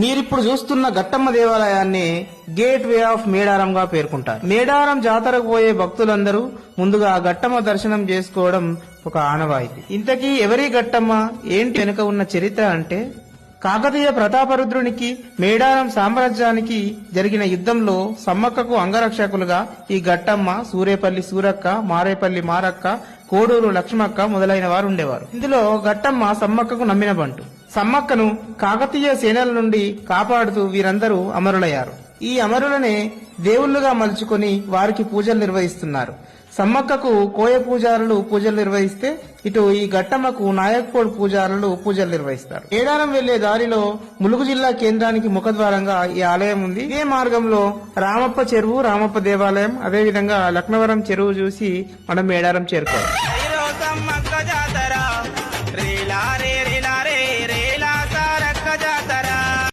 మీరిప్పుడు చూస్తున్న గట్టమ్మ దేవాలయాన్ని గేట్ వే ఆఫ్ మేడారంగా పేర్కొంటారు. మేడారం జాతరకు పోయే భక్తులందరూ ముందుగా గట్టమ్మ దర్శనం చేసుకోవడం ఒక ఆనవాయితీ. ఇంతకీ ఎవరి గట్టమ్మ, ఏంటి వెనుక ఉన్న చరిత్ర అంటే, కాకతీయ ప్రతాపరుద్రునికి మేడారం సామ్రాజ్యానికి జరిగిన యుద్ధంలో సమ్మక్కకు అంగరక్షకులుగా ఈ గట్టమ్మ, సూరేపల్లి సూరక్క, మారేపల్లి మారక్క, కోడూరు లక్ష్మక్క మొదలైన వారు ఉండేవారు. ఇందులో గట్టమ్మ సమ్మక్కకు నమ్మిన బంటు. సమ్మక్కను కాకతీయ సేనల నుండి కాపాడుతూ వీరందరూ అమరులయ్యారు. ఈ అమరులనే దేవుళ్లుగా మలుచుకొని వారికి పూజలు నిర్వహిస్తున్నారు. సమ్మక్కకు కోయ పూజారులు పూజలు నిర్వహిస్తే, ఇటు ఈ గట్టమ్మకు నాయక్పోడ్ పూజారులు పూజలు నిర్వహిస్తారు. మేడారం వెళ్లే దారిలో ములుగు జిల్లా కేంద్రానికి ముఖద్వారంగా ఈ ఆలయం ఉంది. ఇదే మార్గంలో రామప్ప చెరువు, రామప్ప దేవాలయం, అదేవిధంగా లక్నవరం చెరువు చూసి మనం మేడారం చేరుకోవాలి.